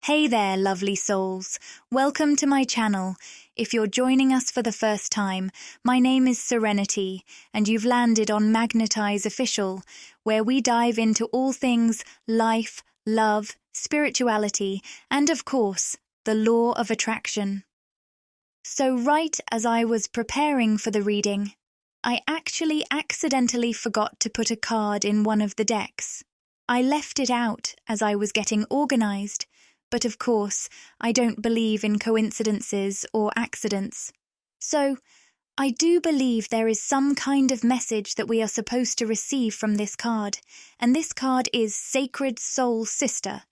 Hey there, lovely souls. Welcome to my channel. If you're joining us for the first time, my name is Serenity, and you've landed on Magnetize Official, where we dive into all things life, love, spirituality, and of course, the law of attraction. So right as I was preparing for the reading, I actually accidentally forgot to put a card in one of the decks. I left it out as I was getting organized, but of course, I don't believe in coincidences or accidents. So, I do believe there is some kind of message that we are supposed to receive from this card, and this card is Sacred Soul Sister.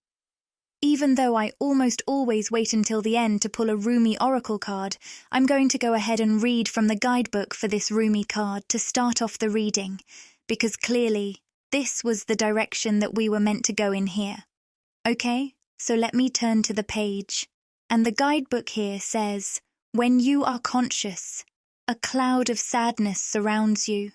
Even though I almost always wait until the end to pull a Rumi Oracle card, I'm going to go ahead and read from the guidebook for this Rumi card to start off the reading, because clearly, this was the direction that we were meant to go in here. Okay? So let me turn to the page. And the guidebook here says, when you are conscious, a cloud of sadness surrounds you.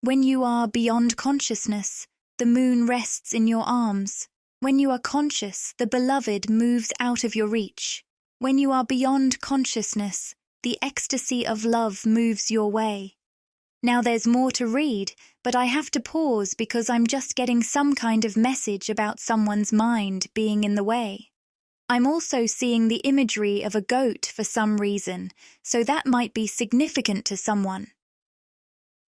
When you are beyond consciousness, the moon rests in your arms. When you are conscious, the beloved moves out of your reach. When you are beyond consciousness, the ecstasy of love moves your way. Now there's more to read, but I have to pause because I'm just getting some kind of message about someone's mind being in the way. I'm also seeing the imagery of a goat for some reason, so that might be significant to someone.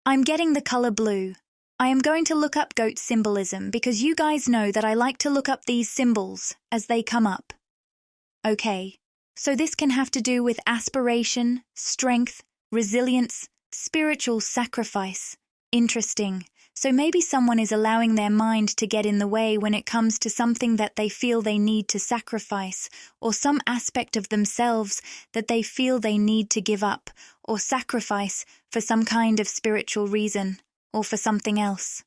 I'm getting the color blue. I am going to look up goat symbolism because you guys know that I like to look up these symbols as they come up. Okay, so this can have to do with aspiration, strength, resilience, spiritual sacrifice. Interesting. So maybe someone is allowing their mind to get in the way when it comes to something that they feel they need to sacrifice, or some aspect of themselves that they feel they need to give up or sacrifice for some kind of spiritual reason, or for something else.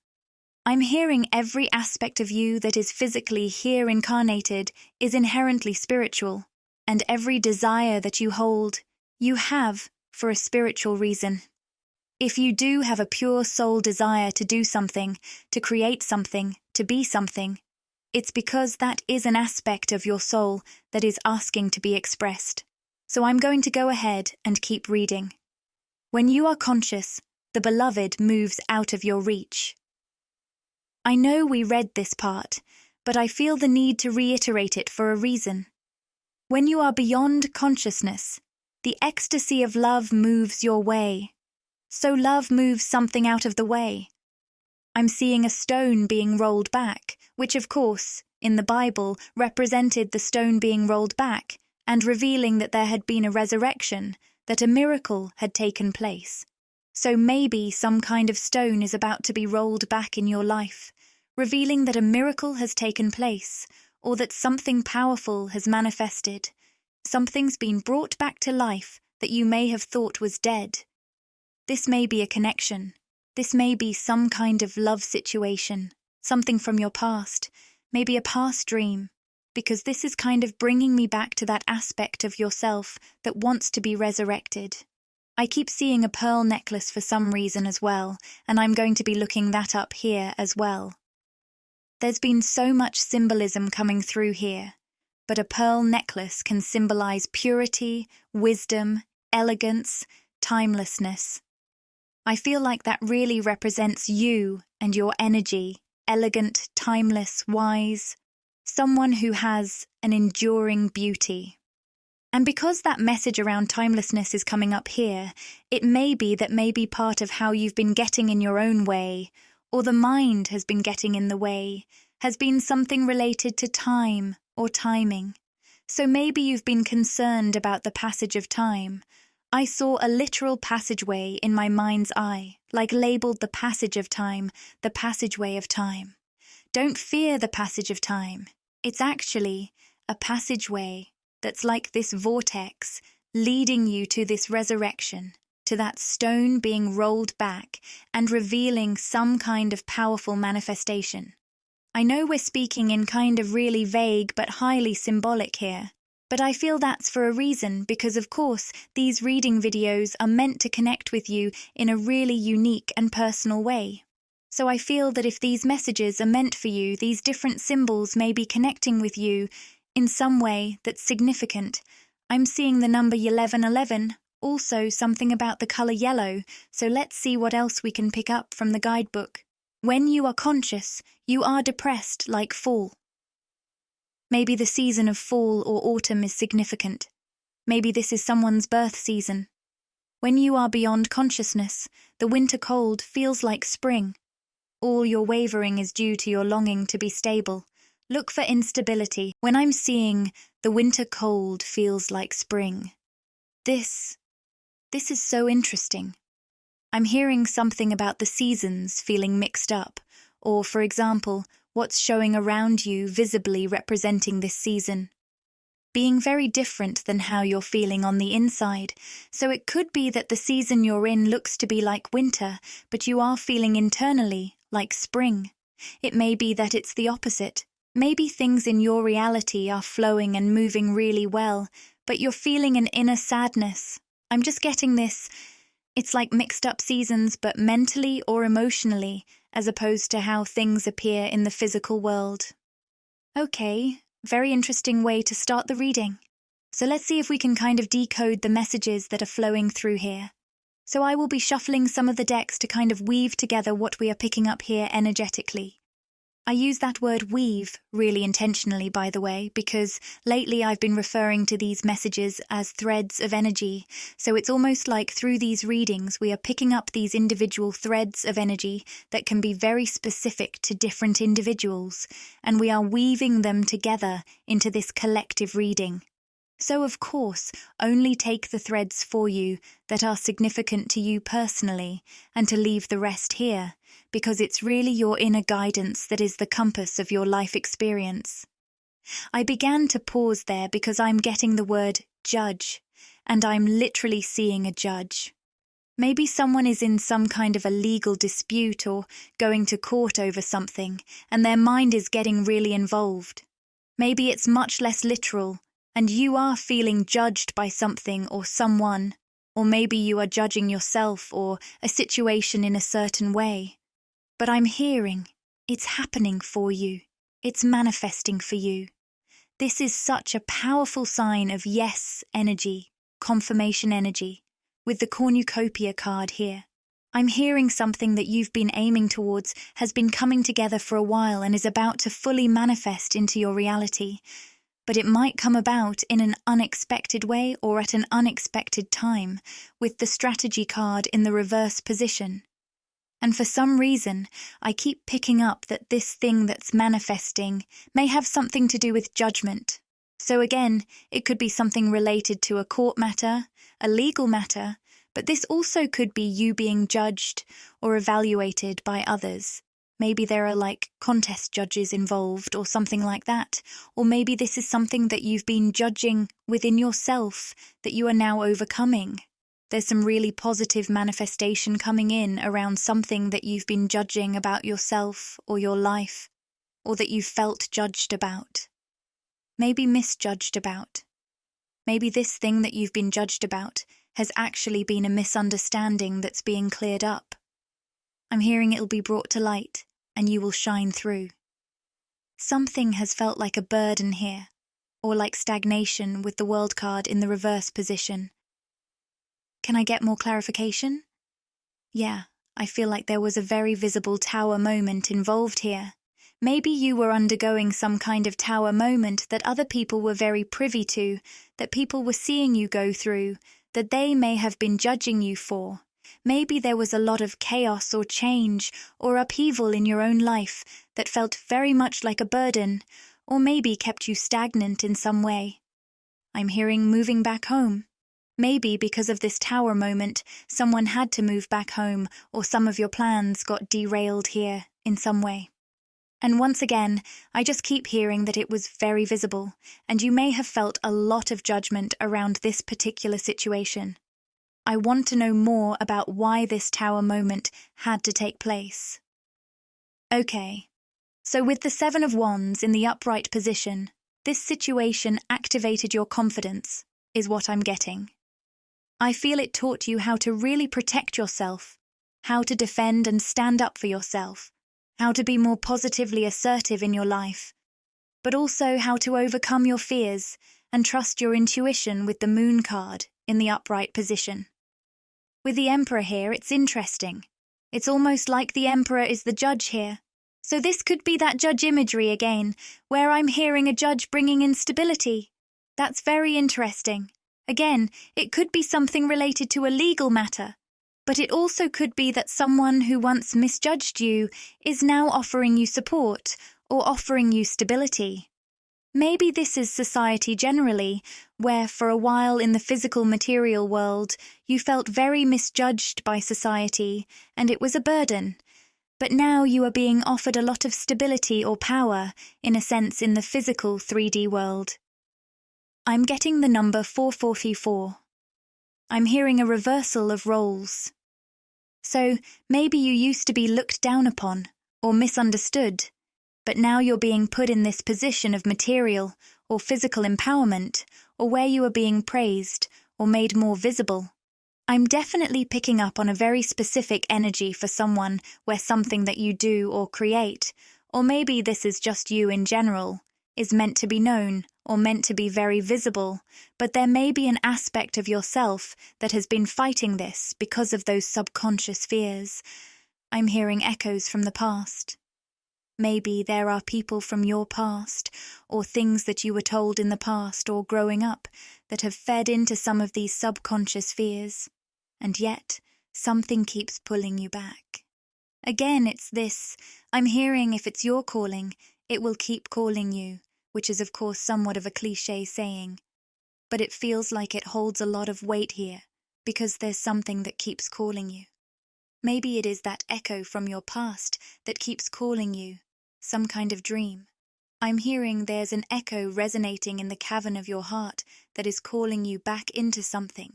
I'm hearing every aspect of you that is physically here incarnated is inherently spiritual, and every desire that you hold, you have for a spiritual reason. If you do have a pure soul desire to do something, to create something, to be something, it's because that is an aspect of your soul that is asking to be expressed. So I'm going to go ahead and keep reading. When you are conscious, the beloved moves out of your reach. I know we read this part, but I feel the need to reiterate it for a reason. When you are beyond consciousness, the ecstasy of love moves your way. So love moves something out of the way. I'm seeing a stone being rolled back, which of course, in the Bible, represented the stone being rolled back and revealing that there had been a resurrection, that a miracle had taken place. So maybe some kind of stone is about to be rolled back in your life, revealing that a miracle has taken place, or that something powerful has manifested. Something's been brought back to life that you may have thought was dead. This may be a connection. This may be some kind of love situation, something from your past, maybe a past dream, because this is kind of bringing me back to that aspect of yourself that wants to be resurrected. I keep seeing a pearl necklace for some reason as well, and I'm going to be looking that up here as well. There's been so much symbolism coming through here, but a pearl necklace can symbolize purity, wisdom, elegance, timelessness. I feel like that really represents you and your energy, elegant, timeless, wise, someone who has an enduring beauty. And because that message around timelessness is coming up here, it may be that maybe part of how you've been getting in your own way, or the mind has been getting in the way, has been something related to time or timing. So maybe you've been concerned about the passage of time. I saw a literal passageway in my mind's eye, like labeled the passage of time, the passageway of time. Don't fear the passage of time. It's actually a passageway that's like this vortex leading you to this resurrection, to that stone being rolled back and revealing some kind of powerful manifestation. I know we're speaking in kind of really vague but highly symbolic here. But I feel that's for a reason because, of course, these reading videos are meant to connect with you in a really unique and personal way. So I feel that if these messages are meant for you, these different symbols may be connecting with you in some way that's significant. I'm seeing the number 1111, also something about the color yellow, so let's see what else we can pick up from the guidebook. When you are conscious, you are depressed like fall. Maybe the season of fall or autumn is significant. Maybe this is someone's birth season. When you are beyond consciousness, the winter cold feels like spring. All your wavering is due to your longing to be stable. Look for instability. When I'm seeing the winter cold feels like spring. This is so interesting. I'm hearing something about the seasons feeling mixed up, or, for example, what's showing around you visibly representing this season. Being very different than how you're feeling on the inside, so it could be that the season you're in looks to be like winter, but you are feeling internally like spring. It may be that it's the opposite. Maybe things in your reality are flowing and moving really well, but you're feeling an inner sadness. I'm just getting this. It's like mixed up seasons, but mentally or emotionally, as opposed to how things appear in the physical world. Okay, very interesting way to start the reading. So let's see if we can kind of decode the messages that are flowing through here. So I will be shuffling some of the decks to kind of weave together what we are picking up here energetically. I use that word weave really intentionally, by the way, because lately I've been referring to these messages as threads of energy. So it's almost like through these readings we are picking up these individual threads of energy that can be very specific to different individuals, and we are weaving them together into this collective reading. So of course, only take the threads for you that are significant to you personally, and to leave the rest here, because it's really your inner guidance that is the compass of your life experience. I began to pause there because I'm getting the word judge, and I'm literally seeing a judge. Maybe someone is in some kind of a legal dispute or going to court over something, and their mind is getting really involved. Maybe it's much less literal, and you are feeling judged by something or someone, or maybe you are judging yourself or a situation in a certain way. But I'm hearing, it's happening for you. It's manifesting for you. This is such a powerful sign of yes energy, confirmation energy, with the cornucopia card here. I'm hearing something that you've been aiming towards has been coming together for a while and is about to fully manifest into your reality. But it might come about in an unexpected way or at an unexpected time, with the strategy card in the reverse position. And for some reason, I keep picking up that this thing that's manifesting may have something to do with judgment. So again, it could be something related to a court matter, a legal matter, but this also could be you being judged or evaluated by others. Maybe there are like contest judges involved or something like that. Or maybe this is something that you've been judging within yourself that you are now overcoming. There's some really positive manifestation coming in around something that you've been judging about yourself or your life, or that you've felt judged about. Maybe misjudged about. Maybe this thing that you've been judged about has actually been a misunderstanding that's being cleared up. I'm hearing it'll be brought to light, and you will shine through. Something has felt like a burden here, or like stagnation with the world card in the reverse position. Can I get more clarification? Yeah, I feel like there was a very visible tower moment involved here. Maybe you were undergoing some kind of tower moment that other people were very privy to, that people were seeing you go through, that they may have been judging you for. Maybe there was a lot of chaos or change or upheaval in your own life that felt very much like a burden, or maybe kept you stagnant in some way. I'm hearing moving back home. Maybe because of this tower moment, someone had to move back home, or some of your plans got derailed here in some way. And once again, I just keep hearing that it was very visible, and you may have felt a lot of judgment around this particular situation. I want to know more about why this tower moment had to take place. Okay, so with the 7 of Wands in the upright position, this situation activated your confidence, is what I'm getting. I feel it taught you how to really protect yourself, how to defend and stand up for yourself, how to be more positively assertive in your life. but also how to overcome your fears and trust your intuition with the Moon card in the upright position. With the Emperor here, it's interesting. It's almost like the Emperor is the judge here. So this could be that judge imagery again, where I'm hearing a judge bringing in stability. That's very interesting. Again, it could be something related to a legal matter, but it also could be that someone who once misjudged you is now offering you support or offering you stability. Maybe this is society generally, where for a while in the physical material world you felt very misjudged by society and it was a burden. But now you are being offered a lot of stability or power, in a sense, in the physical 3D world. I'm getting the number 444. I'm hearing a reversal of roles. So maybe you used to be looked down upon or misunderstood, but now you're being put in this position of material or physical empowerment, or where you are being praised or made more visible. I'm definitely picking up on a very specific energy for someone where something that you do or create, or maybe this is just you in general, is meant to be known or meant to be very visible, but there may be an aspect of yourself that has been fighting this because of those subconscious fears. I'm hearing echoes from the past. Maybe there are people from your past, or things that you were told in the past or growing up, that have fed into some of these subconscious fears. And yet, something keeps pulling you back. Again, it's this, I'm hearing if it's your calling, it will keep calling you, which is of course somewhat of a cliché saying. But it feels like it holds a lot of weight here, because there's something that keeps calling you. Maybe it is that echo from your past that keeps calling you, some kind of dream. I'm hearing there's an echo resonating in the cavern of your heart that is calling you back into something.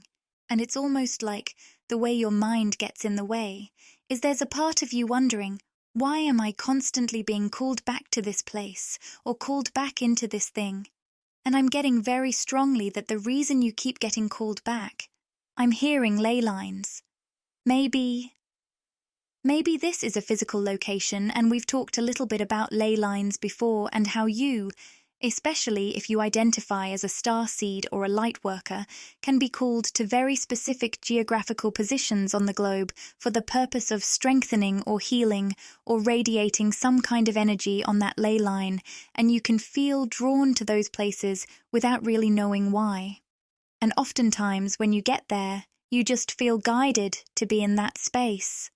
And it's almost like the way your mind gets in the way is there's a part of you wondering, why am I constantly being called back to this place or called back into this thing? And I'm getting very strongly that the reason you keep getting called back, I'm hearing ley lines. Maybe this is a physical location, and we've talked a little bit about ley lines before and how you, especially if you identify as a star seed or a light worker, can be called to very specific geographical positions on the globe for the purpose of strengthening or healing or radiating some kind of energy on that ley line, and you can feel drawn to those places without really knowing why. And oftentimes when you get there, you just feel guided to be in that space.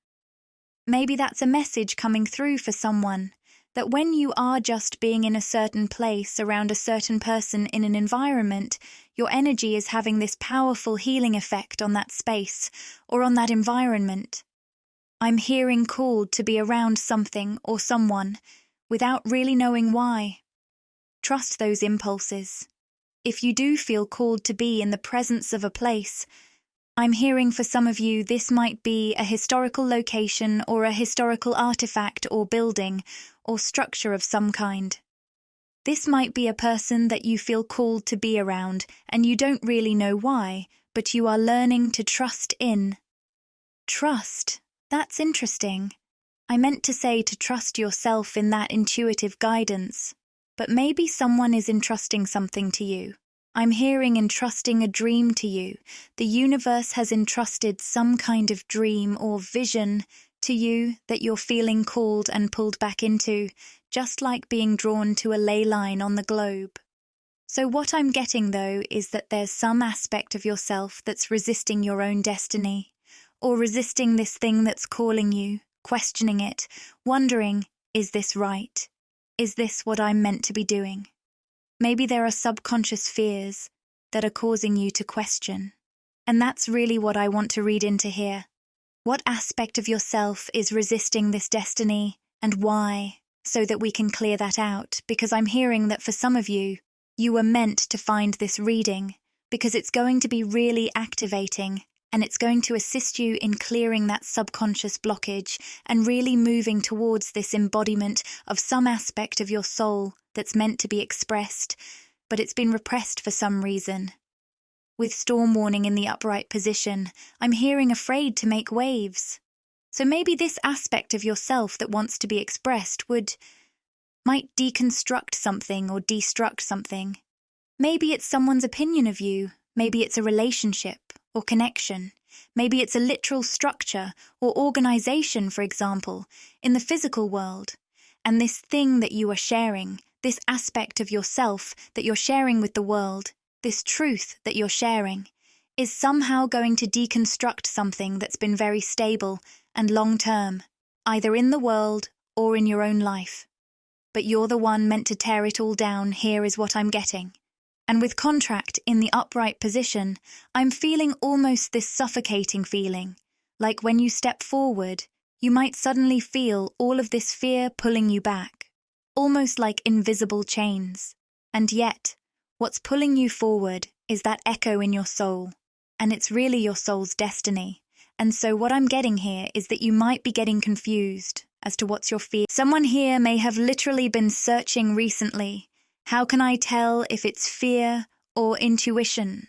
Maybe that's a message coming through for someone, that when you are just being in a certain place around a certain person in an environment, your energy is having this powerful healing effect on that space or on that environment. I'm hearing called to be around something or someone without really knowing why. Trust those impulses. If you do feel called to be in the presence of a place, I'm hearing for some of you this might be a historical location or a historical artifact or building or structure of some kind. This might be a person that you feel called to be around and you don't really know why, but you are learning to trust in. Trust. That's interesting. I meant to say to trust yourself in that intuitive guidance, but maybe someone is entrusting something to you. I'm hearing entrusting a dream to you. The universe has entrusted some kind of dream or vision to you that you're feeling called and pulled back into, just like being drawn to a ley line on the globe. So what I'm getting, though, is that there's some aspect of yourself that's resisting your own destiny, or resisting this thing that's calling you, questioning it, wondering, is this right? Is this what I'm meant to be doing? Maybe there are subconscious fears that are causing you to question. And that's really what I want to read into here. What aspect of yourself is resisting this destiny and why, so that we can clear that out, because I'm hearing that for some of you, you were meant to find this reading because it's going to be really activating and it's going to assist you in clearing that subconscious blockage and really moving towards this embodiment of some aspect of your soul that's meant to be expressed, but it's been repressed for some reason. With storm warning in the upright position, I'm hearing afraid to make waves. So maybe this aspect of yourself that wants to be expressed would might deconstruct something or destruct something. Maybe it's someone's opinion of you, maybe it's a relationship or connection, maybe it's a literal structure or organization, for example, in the physical world. And this thing that you are sharing, this aspect of yourself that you're sharing with the world, this truth that you're sharing, is somehow going to deconstruct something that's been very stable and long-term, either in the world or in your own life. But you're the one meant to tear it all down, here is what I'm getting. And with contract in the upright position, I'm feeling almost this suffocating feeling, like when you step forward, you might suddenly feel all of this fear pulling you back, almost like invisible chains. And yet, what's pulling you forward is that echo in your soul, and it's really your soul's destiny. And so what I'm getting here is that you might be getting confused as to what's your fear. Someone here may have literally been searching recently. How can I tell if it's fear or intuition?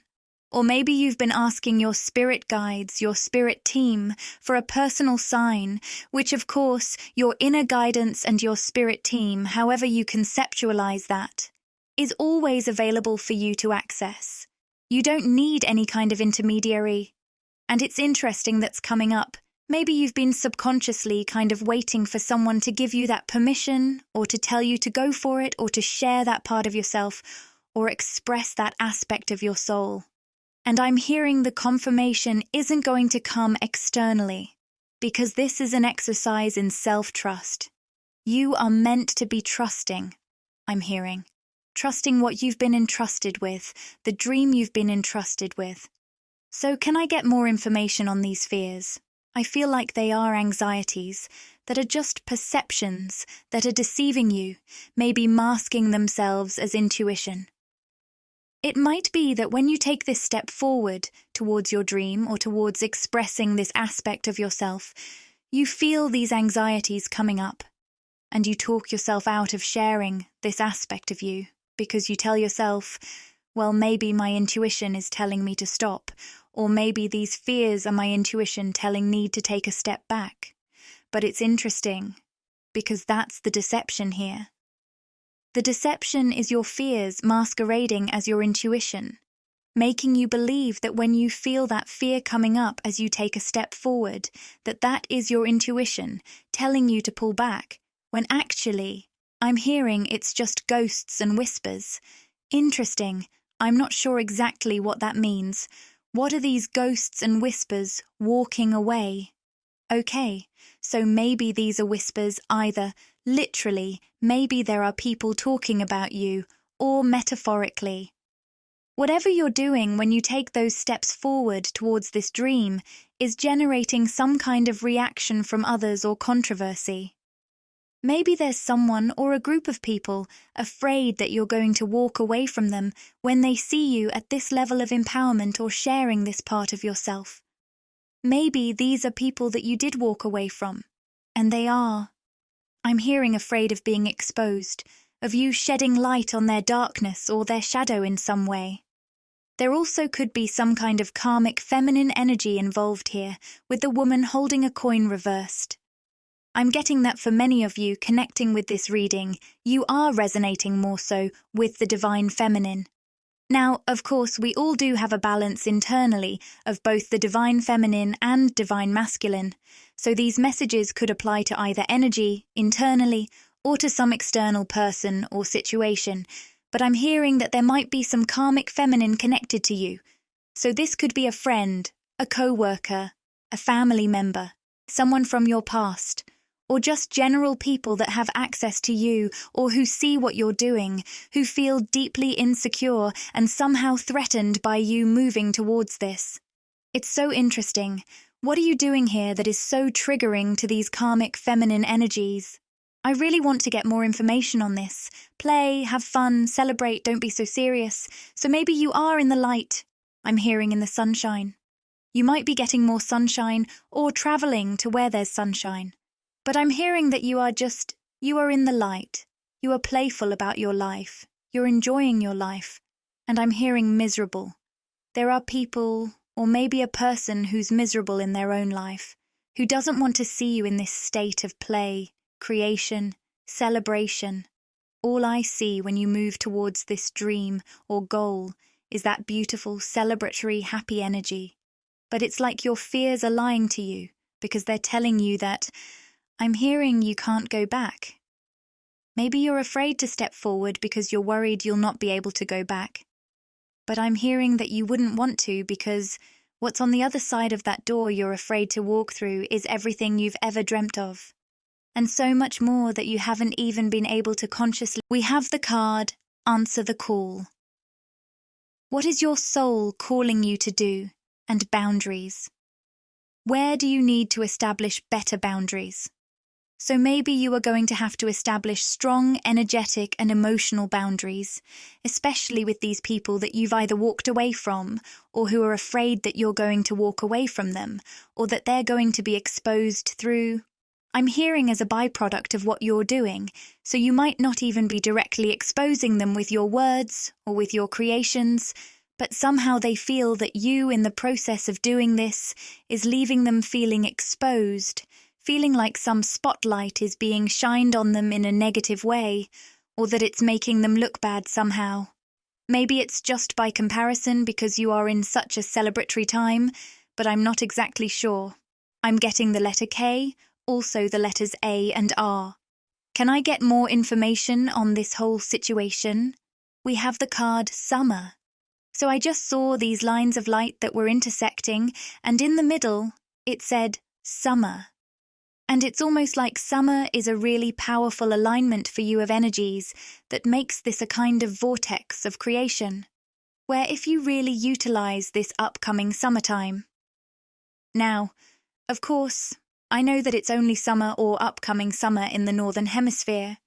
Or maybe you've been asking your spirit guides, your spirit team, for a personal sign, which of course, your inner guidance and your spirit team, however you conceptualize that, is always available for you to access. You don't need any kind of intermediary. And it's interesting that's coming up. Maybe you've been subconsciously kind of waiting for someone to give you that permission, or to tell you to go for it, or to share that part of yourself, or express that aspect of your soul. And I'm hearing the confirmation isn't going to come externally, because this is an exercise in self-trust. You are meant to be trusting, I'm hearing. Trusting what you've been entrusted with, the dream you've been entrusted with. So can I get more information on these fears? I feel like they are anxieties that are just perceptions that are deceiving you, maybe masking themselves as intuition. It might be that when you take this step forward towards your dream or towards expressing this aspect of yourself, you feel these anxieties coming up, and you talk yourself out of sharing this aspect of you because you tell yourself, well, maybe my intuition is telling me to stop, or maybe these fears are my intuition telling me to take a step back. But it's interesting, because that's the deception here. The deception is your fears masquerading as your intuition, making you believe that when you feel that fear coming up as you take a step forward, that that is your intuition telling you to pull back, when actually, I'm hearing it's just ghosts and whispers. Interesting, I'm not sure exactly what that means. What are these ghosts and whispers walking away? Okay, so maybe these are whispers either literally, maybe there are people talking about you, or metaphorically. Whatever you're doing when you take those steps forward towards this dream is generating some kind of reaction from others or controversy. Maybe there's someone or a group of people afraid that you're going to walk away from them when they see you at this level of empowerment or sharing this part of yourself. Maybe these are people that you did walk away from, and they are. I'm hearing afraid of being exposed, of you shedding light on their darkness or their shadow in some way. There also could be some kind of karmic feminine energy involved here, with the woman holding a coin reversed. I'm getting that for many of you connecting with this reading, you are resonating more so with the divine feminine. Now, of course, we all do have a balance internally of both the divine feminine and divine masculine, so these messages could apply to either energy, internally, or to some external person or situation, but I'm hearing that there might be some karmic feminine connected to you. So this could be a friend, a co-worker, a family member, someone from your past, or just general people that have access to you or who see what you're doing, who feel deeply insecure and somehow threatened by you moving towards this. It's so interesting. What are you doing here that is so triggering to these karmic feminine energies? I really want to get more information on this. Play, have fun, celebrate, don't be so serious. So maybe you are in the light. I'm hearing in the sunshine. You might be getting more sunshine or traveling to where there's sunshine. But I'm hearing that you are in the light. You are playful about your life. You're enjoying your life. And I'm hearing miserable. There are people, or maybe a person who's miserable in their own life, who doesn't want to see you in this state of play, creation, celebration. all I see when you move towards this dream or goal is that beautiful, celebratory, happy energy. But it's like your fears are lying to you because they're telling you that, I'm hearing you can't go back. Maybe you're afraid to step forward because you're worried you'll not be able to go back. But I'm hearing that you wouldn't want to because what's on the other side of that door you're afraid to walk through is everything you've ever dreamt of. And so much more that you haven't even been able to consciously. We have the card, Answer the Call. What is your soul calling you to do? And boundaries. Where do you need to establish better boundaries? So maybe you are going to have to establish strong, energetic and emotional boundaries, especially with these people that you've either walked away from or who are afraid that you're going to walk away from them or that they're going to be exposed through. I'm hearing as a byproduct of what you're doing, so you might not even be directly exposing them with your words or with your creations, but somehow they feel that you, in the process of doing this, is leaving them feeling exposed, feeling like some spotlight is being shined on them in a negative way, or that it's making them look bad somehow. Maybe it's just by comparison because you are in such a celebratory time, but I'm not exactly sure. I'm getting the letter K, also the letters A and R. Can I get more information on this whole situation? We have the card Summer. So I just saw these lines of light that were intersecting, and in the middle, it said Summer. And it's almost like summer is a really powerful alignment for you of energies that makes this a kind of vortex of creation, where if you really utilize this upcoming summertime. Now, of course, I know that it's only summer or upcoming summer in the Northern Hemisphere.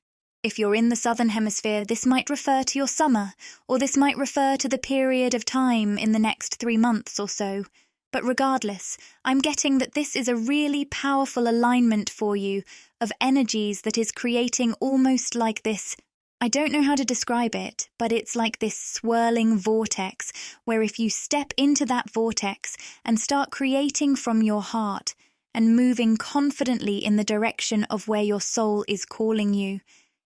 If you're in the Southern Hemisphere, this might refer to your summer, or this might refer to the period of time in the next 3 months or so. But regardless, I'm getting that this is a really powerful alignment for you of energies that is creating almost like this, I don't know how to describe it, but it's like this swirling vortex where if you step into that vortex and start creating from your heart and moving confidently in the direction of where your soul is calling you,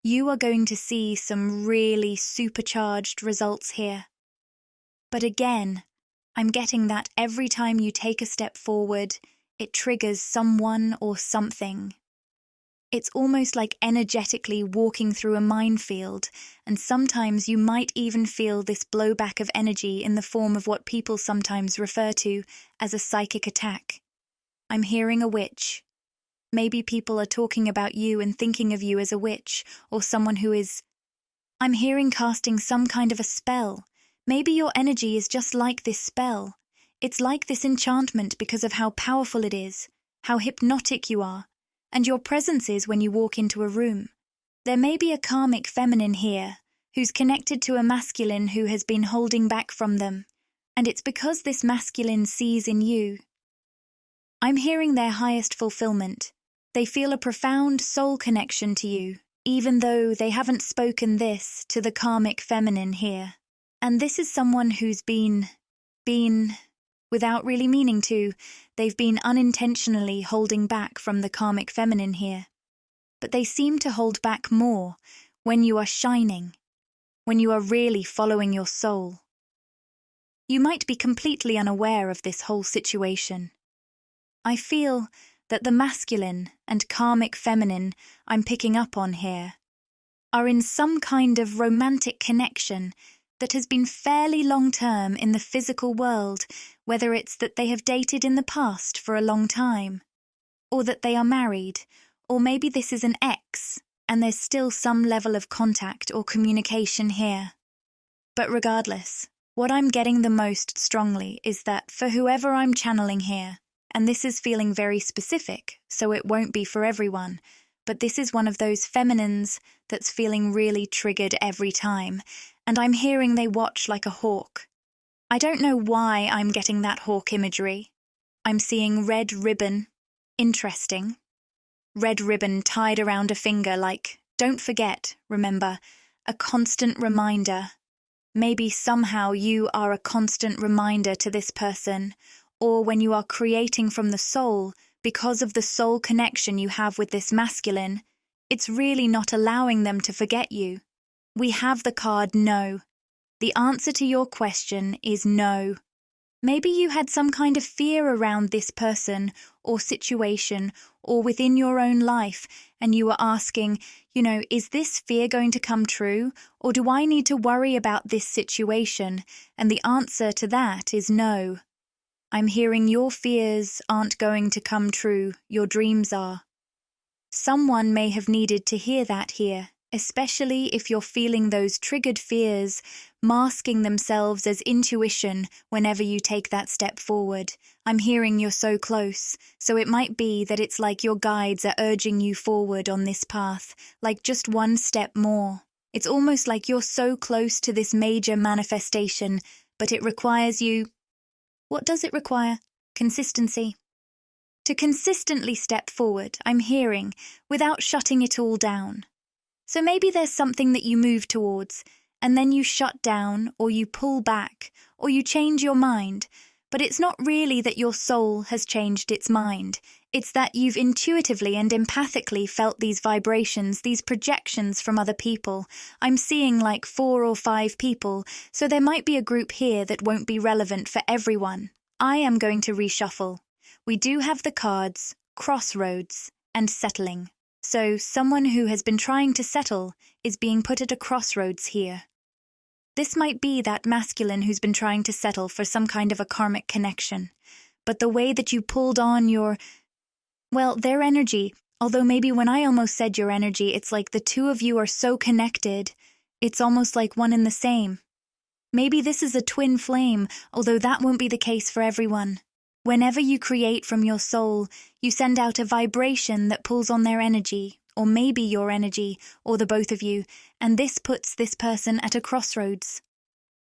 you are going to see some really supercharged results here. But again, I'm getting that every time you take a step forward, it triggers someone or something. It's almost like energetically walking through a minefield, and sometimes you might even feel this blowback of energy in the form of what people sometimes refer to as a psychic attack. I'm hearing a witch. Maybe people are talking about you and thinking of you as a witch or someone who is... I'm hearing casting some kind of a spell. Maybe your energy is just like this spell. It's like this enchantment because of how powerful it is, how hypnotic you are, and your presence is when you walk into a room. There may be a karmic feminine here who's connected to a masculine who has been holding back from them, and it's because this masculine sees in you. I'm hearing their highest fulfillment. They feel a profound soul connection to you, even though they haven't spoken this to the karmic feminine here. And this is someone who's been, without really meaning to, they've been unintentionally holding back from the karmic feminine here. But they seem to hold back more when you are shining, when you are really following your soul. You might be completely unaware of this whole situation. I feel that the masculine and karmic feminine I'm picking up on here are in some kind of romantic connection that has been fairly long-term in the physical world, whether it's that they have dated in the past for a long time, or that they are married, or maybe this is an ex, and there's still some level of contact or communication here. But regardless, what I'm getting the most strongly is that for whoever I'm channeling here, and this is feeling very specific, so it won't be for everyone, but this is one of those feminines that's feeling really triggered every time, and I'm hearing they watch like a hawk. I don't know why I'm getting that hawk imagery. I'm seeing red ribbon. Interesting. Red ribbon tied around a finger like, don't forget, remember, a constant reminder. Maybe somehow you are a constant reminder to this person, or when you are creating from the soul, because of the soul connection you have with this masculine, it's really not allowing them to forget you. We have the card No. The answer to your question is no. Maybe you had some kind of fear around this person or situation or within your own life, and you were asking, is this fear going to come true, or do I need to worry about this situation? And the answer to that is no. I'm hearing your fears aren't going to come true, your dreams are. Someone may have needed to hear that here, especially if you're feeling those triggered fears masking themselves as intuition whenever you take that step forward. I'm hearing you're so close, so it might be that it's like your guides are urging you forward on this path, like just one step more. It's almost like you're so close to this major manifestation, but it requires you. What does it require? Consistency. To consistently step forward, I'm hearing, without shutting it all down. So maybe there's something that you move towards, and then you shut down, or you pull back, or you change your mind. But it's not really that your soul has changed its mind. It's that you've intuitively and empathically felt these vibrations, these projections from other people. I'm seeing like 4 or 5 people, so there might be a group here that won't be relevant for everyone. I am going to reshuffle. We do have the cards, crossroads, and settling. So someone who has been trying to settle is being put at a crossroads here. This might be that masculine who's been trying to settle for some kind of a karmic connection. But the way that you pulled on their energy, although maybe when I almost said your energy, it's like the two of you are so connected, it's almost like one and the same. Maybe this is a twin flame, although that won't be the case for everyone. Whenever you create from your soul, you send out a vibration that pulls on their energy, or maybe your energy, or the both of you, and this puts this person at a crossroads.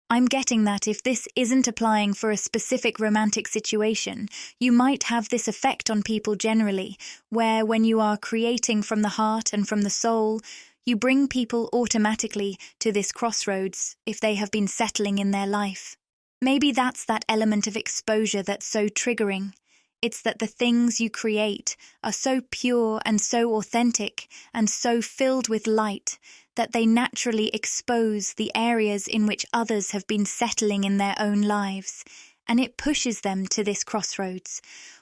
I'm getting that if this isn't applying for a specific romantic situation, you might have this effect on people generally, where when you are creating from the heart and from the soul, you bring people automatically to this crossroads if they have been settling in their life. Maybe that's that element of exposure that's so triggering. It's that the things you create are so pure and so authentic and so filled with light that they naturally expose the areas in which others have been settling in their own lives, and it pushes them to this crossroads.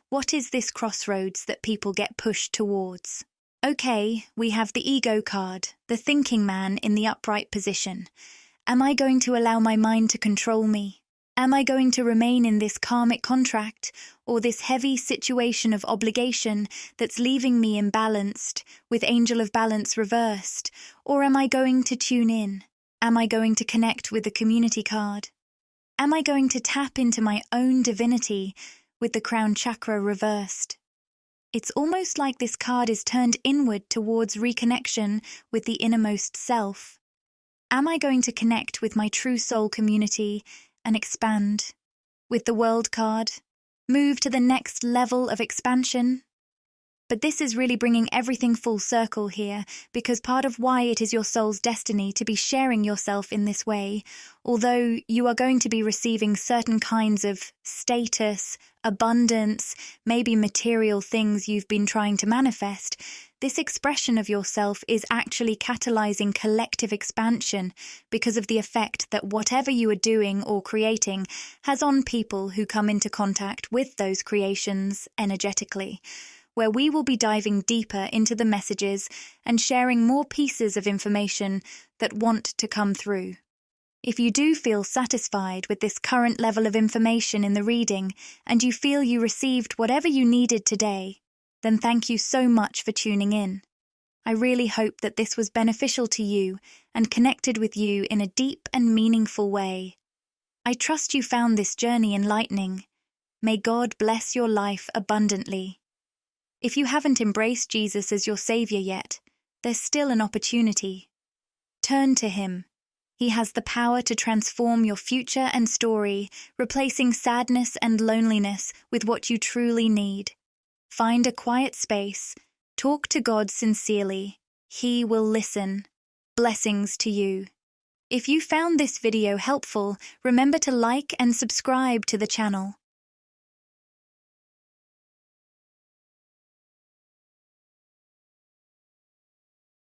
What is this crossroads that people get pushed towards? Okay, we have the ego card, the thinking man in the upright position. Am I going to allow my mind to control me? Am I going to remain in this karmic contract or this heavy situation of obligation that's leaving me imbalanced, with Angel of Balance reversed? Or am I going to tune in? Am I going to connect with the community card? Am I going to tap into my own divinity with the crown chakra reversed? It's almost like this card is turned inward towards reconnection with the innermost self. Am I going to connect with my true soul community and expand? With the World card, move to the next level of expansion? But this is really bringing everything full circle here, because part of why it is your soul's destiny to be sharing yourself in this way, although you are going to be receiving certain kinds of status, abundance, maybe material things you've been trying to manifest, this expression of yourself is actually catalyzing collective expansion because of the effect that whatever you are doing or creating has on people who come into contact with those creations energetically, where we will be diving deeper into the messages and sharing more pieces of information that want to come through. If you do feel satisfied with this current level of information in the reading and you feel you received whatever you needed today, then thank you so much for tuning in. I really hope that this was beneficial to you and connected with you in a deep and meaningful way. I trust you found this journey enlightening. May God bless your life abundantly. If you haven't embraced Jesus as your Savior yet, there's still an opportunity. Turn to Him. He has the power to transform your future and story, replacing sadness and loneliness with what you truly need. Find a quiet space, talk to God sincerely. He will listen. Blessings to you. If you found this video helpful, remember to like and subscribe to the channel.